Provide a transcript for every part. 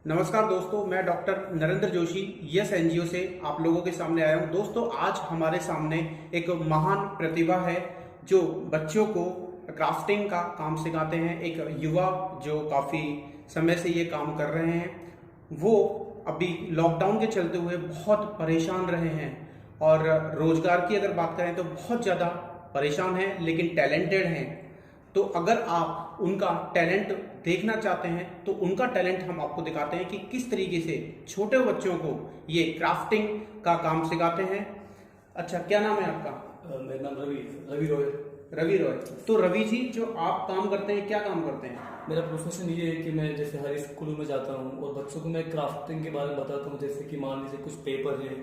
नमस्कार दोस्तों, मैं doctor Narendra Joshi yes NGO से आप लोगों के सामने आया हूं। दोस्तों, आज हमारे सामने एक महान प्रतिभा है जो बच्चों को क्राफ्टिंग का काम सिखाते हैं। एक युवा जो काफ़ी समय से ये काम कर रहे हैं, वो अभी लॉकडाउन के चलते हुए बहुत परेशान रहे हैं और रोजगार की अगर बात करें तो बहुत ज़्यादा परेशान हैं, लेकिन टैलेंटेड हैं। तो अगर आप उनका टैलेंट देखना चाहते हैं तो उनका टैलेंट हम आपको दिखाते हैं कि किस तरीके से छोटे बच्चों को ये क्राफ्टिंग का काम सिखाते हैं। अच्छा, क्या नाम है आपका? मेरा नाम रवि रवि रॉय। रवि रॉय। तो रवि जी, जो आप काम करते हैं, क्या काम करते हैं? मेरा प्रोफेशन ये है कि मैं जैसे हर स्कूलों में जाता हूँ और बच्चों को मैं क्राफ्टिंग के बारे में बताता हूँ। जैसे कि मान लीजिए कुछ पेपर है,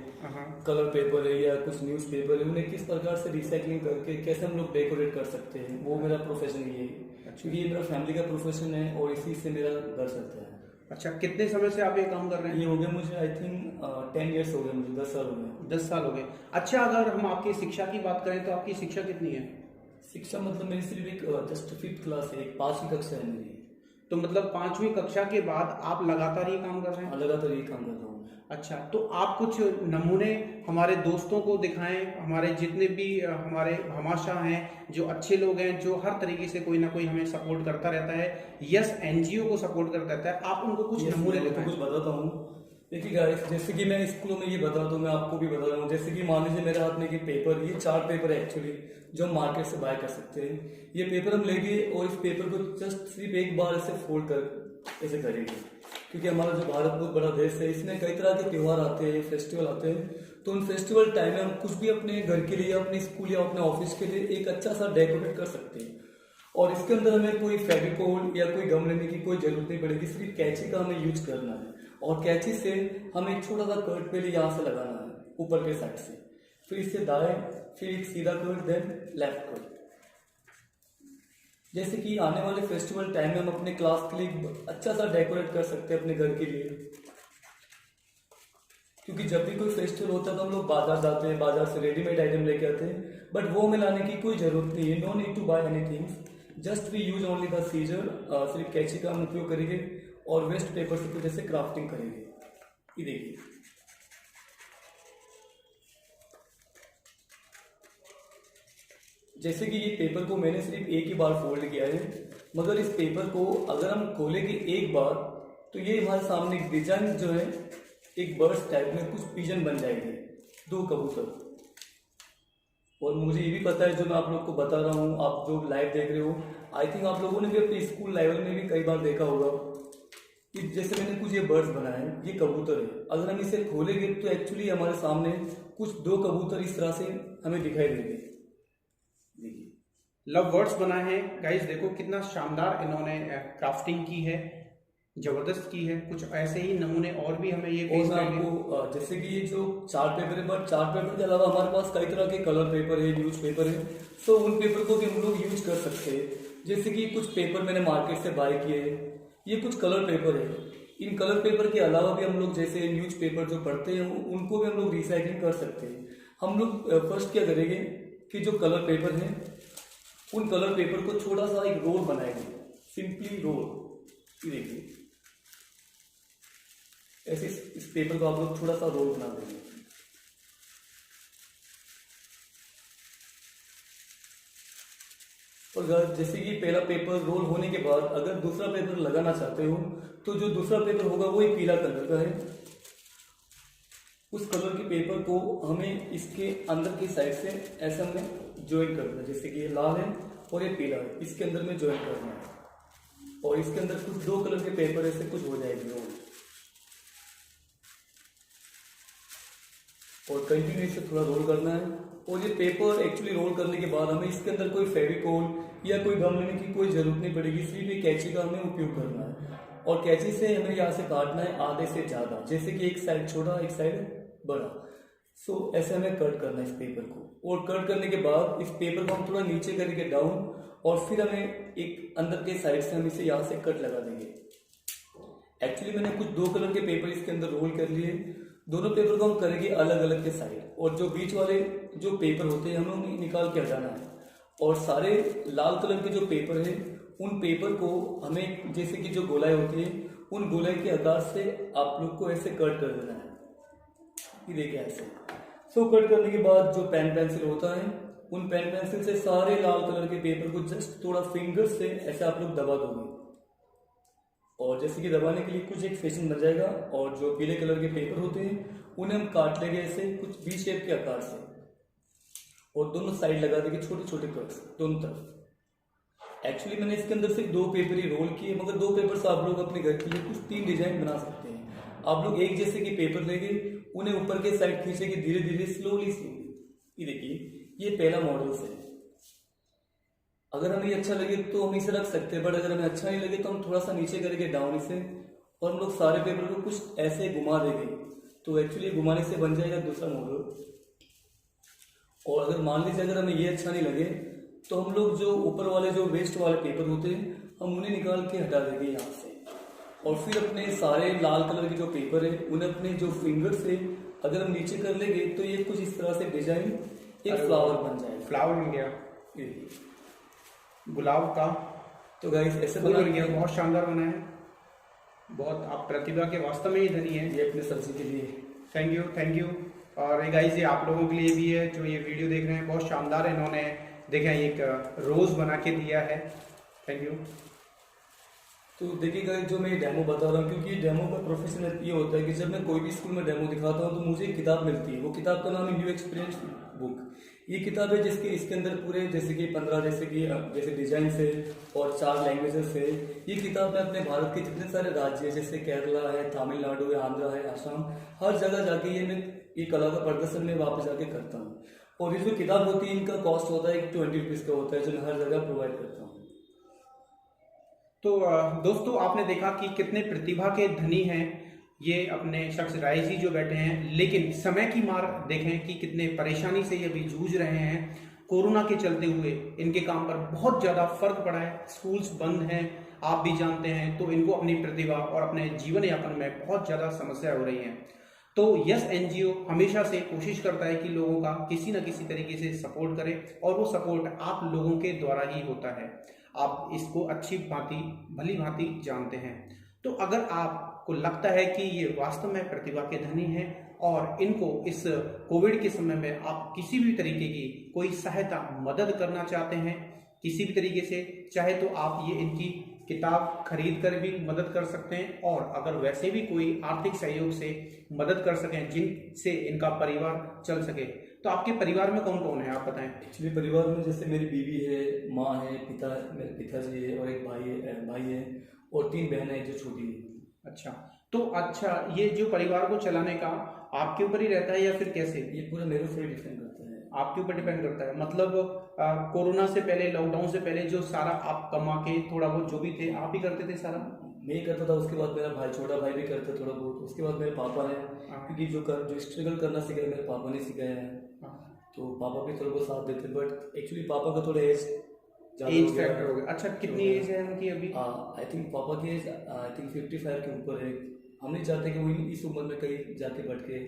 कलर पेपर है या कुछ न्यूज़ पेपर है, उन्हें किस प्रकार से रिसाइकलिंग करके कैसे हम लोग डेकोरेट कर सकते हैं, वो मेरा प्रोफेशन ये है। क्योंकि ये मेरा फैमिली का प्रोफेशन है और इसी से मेरा घर चलता है। अच्छा, कितने समय से आप ये काम कर रहे हैं? ये हो गया मुझे आई थिंक 10 ईयर्स हो गए, मुझे 10 साल हो गए। 10 साल हो गए। अच्छा, अगर हम आपकी शिक्षा की बात करें तो आपकी शिक्षा कितनी है? शिक्षा मतलब मेरी सिर्फ एक जस्ट 5th क्लास है, एक 5वीं कक्षा है मेरी। तो मतलब 5वीं कक्षा के बाद आप लगातार ये काम कर रहे हैं? लगातार ये काम कर रहा हूँ। अच्छा, तो आप कुछ नमूने हमारे दोस्तों को दिखाएं, हमारे जितने भी हमारे भामाशाह हैं, जो अच्छे लोग हैं, जो हर तरीके से कोई ना कोई हमें सपोर्ट करता रहता है, यस एनजीओ को सपोर्ट करता रहता है, आप उनको कुछ नमूने दिखाएं। कुछ बताता हूँ। देखिए गाइस, जैसे कि मैं स्कूलों में ये बताता हूँ, मैं आपको भी बता रहा हूँ। जैसे कि मान लीजिए मेरे हाथ में ये पेपर, ये चार्ट पेपर है एक्चुअली, जो हम मार्केट से बाय कर सकते हैं। ये पेपर हम लेंगे और इस पेपर को जस्ट सिर्फ एक बार ऐसे फोल्ड कर ऐसे करेंगे। क्योंकि हमारा जो भारत बहुत बड़ा देश है, इसमें कई तरह के त्यौहार आते हैं, फेस्टिवल आते हैं। तो उन फेस्टिवल टाइम में हम कुछ भी अपने घर के लिए, अपने स्कूल या अपने ऑफिस के लिए एक अच्छा सा डेकोरेट कर सकते हैं। और इसके अंदर हमें कोई फेविकोल या कोई गम लेने की कोई जरूरत नहीं पड़ेगी, सिर्फ कैंची का हमें यूज करना है। और कैंची से हमें एक छोटा सा कट पहले यहाँ से लगाना है ऊपर के साइड से, फिर इससे दाएं, फिर एक सीधा कट, देन लेफ्ट कट। जैसे कि आने वाले फेस्टिवल टाइम में हम अपने क्लास के लिए अच्छा सा डेकोरेट कर सकते हैं अपने घर के लिए। क्योंकि जब भी कोई फेस्टिवल होता है तो हम लोग बाजार जाते हैं, बाजार से रेडीमेड आइटम लेके आते हैं, बट वो में लाने की कोई जरूरत नहीं है। No need to buy anything, just we use only the scissor. सिर्फ कैंची का हम उपयोग करेंगे और वेस्ट पेपर से कुछ जैसे क्राफ्टिंग करेंगे। ये देखिए, जैसे कि ये पेपर को मैंने सिर्फ एक ही बार फोल्ड किया है, मगर इस पेपर को अगर हम खोलेंगे एक बार तो ये हमारे सामने डिजाइन जो है एक बर्ड्स टाइप में कुछ पिजन बन जाएंगे, 2 कबूतर। और मुझे ये भी पता है, जो मैं आप लोग को बता रहा हूँ, आप जो लाइव देख रहे हो, आई थिंक आप लोगों ने भी अपने स्कूल लेवल में भी कई बार देखा होगा कि जैसे मैंने कुछ ये बर्ड्स बनाए हैं, ये कबूतर है। अगर हम इसे खोलेंगे तो एक्चुअली हमारे सामने कुछ 2 कबूतर इस तरह से हमें दिखाई देंगे। लव वर्ड्स बनाए हैं गाइस, देखो कितना शानदार इन्होंने क्राफ्टिंग की है, जबरदस्त की है। कुछ ऐसे ही नमूने और भी हमें ये पेश आपको जैसे कि ये जो चार्ट पेपर है, बट चार्ट पेपर के अलावा हमारे पास कई तरह के कलर पेपर है, न्यूज पेपर है, तो उन पेपर को भी हम लोग यूज कर सकते हैं। जैसे कि कुछ पेपर मैंने मार्केट से बाय किए हैं, ये कुछ कलर पेपर है। इन कलर पेपर के अलावा भी हम लोग जैसे न्यूज पेपर जो पढ़ते हैं उनको भी हम लोग रिसाइकलिंग कर सकते हैं। हम लोग फर्स्ट क्या करेंगे कि जो कलर पेपर है, उन कलर पेपर को छोटा सा एक रोल बनाएंगे, सिंपली रोल। ये देखिए, ऐसे इस पेपर को आप लोग थोड़ा सा रोल बना देंगे। और जैसे कि पहला पेपर रोल होने के बाद अगर दूसरा पेपर लगाना चाहते हो तो जो दूसरा पेपर होगा वो एक पीला कलर का है। उस कलर के पेपर को हमें इसके अंदर की साइड से ऐसा में ज्वाइन करना है। जैसे कि ये लाल है और ये पीला है, इसके अंदर में ज्वाइन करना है। और इसके अंदर कुछ 2 कलर के पेपर ऐसे कुछ हो जाएंगे रोल, और कंटिन्यू इसे थोड़ा रोल करना है। और ये पेपर एक्चुअली रोल करने के बाद हमें इसके अंदर कोई फेविकोल या कोई गम लेने की कोई जरूरत नहीं पड़ेगी, सिर्फ एक कैंची का हमें उपयोग करना है। और कैंची से हमें यहाँ से काटना है आधे से ज़्यादा, जैसे कि एक साइड छोटा एक साइड बड़ा। सो ऐसे हमें कट करना है इस पेपर को। और कट करने के बाद इस पेपर को हम थोड़ा नीचे करके डाउन, और फिर हमें एक अंदर के साइड से हम इसे यहाँ से कट लगा देंगे। एक्चुअली मैंने कुछ 2 कलर के पेपर इसके अंदर रोल कर लिए। दोनों पेपर को हम करेंगे अलग अलग के साइड, और जो बीच वाले जो पेपर होते हैं हमें उन्हें निकाल के हटाना है। और सारे लाल कलर के जो पेपर है उन पेपर को हमें जैसे कि जो गोलाई होती है उन गोलाई के आकार से आप लोग को ऐसे कट कर देना है, ये देखिए ऐसे। सो कट करने के बाद जो पेन पेंसिल होता है उन पेन पेंसिल से सारे लाल कलर के पेपर को जस्ट थोड़ा फिंगर से ऐसे आप लोग दबा दोगे, और जैसे कि दबाने के लिए कुछ एक सेक्शन बन जाएगा, और जो पीले कलर के पेपर होते हैं उन्हें हम काट लेंगे ऐसे कुछ वी शेप के आकार से, और दोनों साइड लगा देंगे छोटे छोटे कट्स दोनों तरफ। एक्चुअली मैंने इसके अंदर से 2 पेपर ही रोल किए, मगर 2 पेपर से आप लोग अपने घर के लिए कुछ 3 डिजाइन बना सकते हैं। आप लोग एक जैसे कि पेपर लेंगे, उन्हें ऊपर के साइड खींचेंगे धीरे धीरे स्लोली। ये देखिए ये पहला मॉडल है। अगर हमें अच्छा लगे तो हम इसे रख सकते हैं, बट अगर हमें अच्छा नहीं लगे तो हम थोड़ा सा नीचे करेंगे डाउन इसे, और हम लोग सारे पेपर को कुछ ऐसे घुमा देंगे, तो एक्चुअली घुमाने से बन जाएगा दूसरा मॉडल। और अगर मान लीजिए अगर हमें ये अच्छा नहीं लगे तो हम लोग जो ऊपर वाले जो वेस्ट वाले पेपर होते हैं हम उन्हें निकाल के हटा देंगे यहाँ से, और फिर अपने सारे लाल कलर के जो पेपर है उन्हें अपने जो फिंगर से अगर हम नीचे कर लेंगे तो ये कुछ इस तरह से डिजाइन एक फ्लावर बन जाएगा। फ्लावर बन गया, गुलाब का। तो गाइस ऐसे फूल बना बन गया, बहुत शानदार बना है। बहुत आप प्रतिभा के वास्तव में ही धनी है। ये अपने सब्जी के लिए। Thank you, thank you. और गाइस ये आप लोगों के लिए भी है जो ये वीडियो देख रहे हैं। बहुत शानदार इन्होंने देखा एक रोज बना के दिया है। Thank you. तो देखिए गाइस जो मैं डेमो बता रहा हूँ, क्योंकि डेमो का प्रोफेशन ये होता है कि जब मैं कोई भी स्कूल में डेमो दिखाता हूँ तो मुझे एक किताब मिलती है। वो किताब का नाम है न्यू एक्सपीरियंस बुक। ये किताब है जिसके इसके अंदर पूरे जैसे कि 15 जैसे डिजाइन है और 4 लैंग्वेजेस है। ये किताब है अपने भारत के जितने सारे राज्य है, जैसे केरला है, तमिलनाडु है, आंध्रा है, असम, हर जगह जाके ये कला का प्रदर्शन में वहाँ पे जाके करता हूँ। और ये जो किताब होती है इनका कॉस्ट होता है 20 रुपीज़ का होता है, जो मैं हर जगह प्रोवाइड करता हूँ। तो दोस्तों आपने देखा कि कितने प्रतिभा के धनी हैं ये अपने शख्स राय जी जो बैठे हैं, लेकिन समय की मार देखें कि कितने परेशानी से ये अभी जूझ रहे हैं। कोरोना के चलते हुए इनके काम पर बहुत ज़्यादा फर्क पड़ा है, स्कूल्स बंद हैं, आप भी जानते हैं, तो इनको अपनी प्रतिभा और अपने जीवन यापन में बहुत ज़्यादा समस्या हो रही है। तो यस एनजीओ हमेशा से कोशिश करता है कि लोगों का किसी न किसी तरीके से सपोर्ट करे, और वो सपोर्ट आप लोगों के द्वारा ही होता है। आप इसको अच्छी भांति भली भांति जानते हैं। तो अगर आपको लगता है कि ये वास्तव में प्रतिभा के धनी हैं और इनको इस कोविड के समय में आप किसी भी तरीके की कोई सहायता मदद करना चाहते हैं किसी भी तरीके से, चाहे तो आप ये इनकी किताब खरीद कर भी मदद कर सकते हैं, और अगर वैसे भी कोई आर्थिक सहयोग से मदद कर सकें जिनसे इनका परिवार चल सके। तो आपके परिवार में कौन कौन है आप बताएं। एक्चुअली परिवार में जैसे मेरी बीवी है, माँ है, मेरे पिताजी है, और एक भाई है और 3 बहनें हैं जो छोटी है। अच्छा, ये जो परिवार को चलाने का आपके ऊपर ही रहता है या फिर कैसे? ये पूरा मेरे ऊपर डिपेंड करता है। आपके ऊपर डिपेंड करता है, मतलब कोरोना से पहले, लॉकडाउन से पहले जो सारा आप कमा के थोड़ा बहुत जो भी थे आप ही करते थे सारा? मैं ही करता था, उसके बाद मेरा छोटा भाई भी करता थोड़ा बहुत, उसके बाद मेरे पापा है, क्योंकि जो स्ट्रगल करना सिखाया मेरे पापा ने सिखाया है, तो पापा भी थोड़ा बहुत साथ देते। बट एक्चुअली पापा का थोड़ा एज फैक्टर हो गया। अच्छा, कितनी एज है उनकी अभी? आई थिंक पापा की एज 55 के ऊपर है। हम नहीं चाहते कि वो इस उम्र में कहीं जाके बैठ के।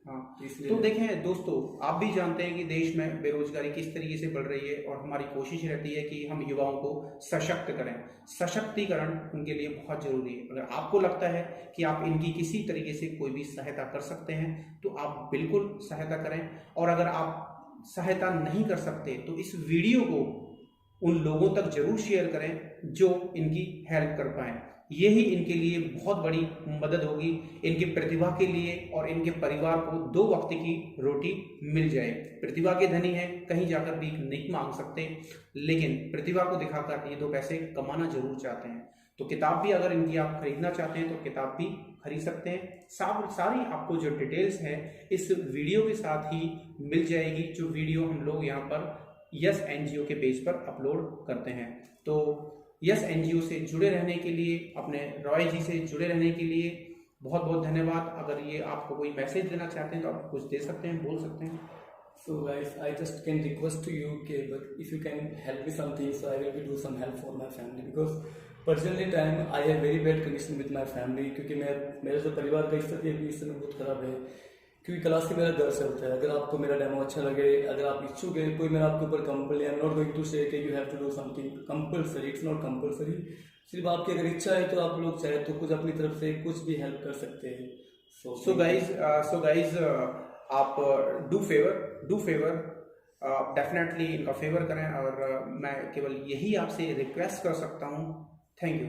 हाँ, तो देखें दोस्तों, आप भी जानते हैं कि देश में बेरोजगारी किस तरीके से बढ़ रही है, और हमारी कोशिश रहती है कि हम युवाओं को सशक्त करें। सशक्तिकरण उनके लिए बहुत जरूरी है। अगर आपको लगता है कि आप इनकी किसी तरीके से कोई भी सहायता कर सकते हैं तो आप बिल्कुल सहायता करें, और अगर आप सहायता नहीं कर सकते तो इस वीडियो को उन लोगों तक जरूर शेयर करें जो इनकी हेल्प कर पाएं। यही इनके लिए बहुत बड़ी मदद होगी, इनकी प्रतिभा के लिए, और इनके परिवार को 2 वक्त की रोटी मिल जाए। प्रतिभा के धनी हैं, कहीं जाकर भी नहीं मांग सकते, लेकिन प्रतिभा को दिखाकर ये 2 पैसे कमाना जरूर चाहते हैं। तो किताब भी अगर इनकी आप खरीदना चाहते हैं तो किताब भी खरीद सकते हैं। सारी आपको जो डिटेल्स है इस वीडियो के साथ ही मिल जाएगी, जो वीडियो हम लोग यहाँ पर यस एनजीओ के पेज पर अपलोड करते हैं। तो यस एनजीओ से जुड़े रहने के लिए, अपने रॉय जी से जुड़े रहने के लिए बहुत बहुत धन्यवाद। अगर ये आपको कोई मैसेज देना चाहते हैं तो आप कुछ दे सकते हैं, बोल सकते हैं। So guys, I just can request to you, okay, but if you can help me something, so I will be do some help for my family, because personally time I have very bad condition with my family, क्योंकि मेरा जो परिवार का स्थिति अभी इस समय बहुत खराब है, क्योंकि क्लास से मेरा घर चलता है। अगर आपको मेरा डेमो अच्छा लगे, अगर आप इच्छुक हैं, कोई मेरा आपके ऊपर कंपल, I am not going to say कि you have to do something compulsory, it's not compulsory. सिर्फ आपकी अगर इच्छा है तो आप लोग चाहे तो कुछ अपनी तरफ से कुछ भी हेल्प कर सकते हैं। सो गाइज आप डू फेवर डेफिनेटली इनका फेवर करें, और मैं केवल यही आपसे रिक्वेस्ट कर सकता हूँ। Thank you.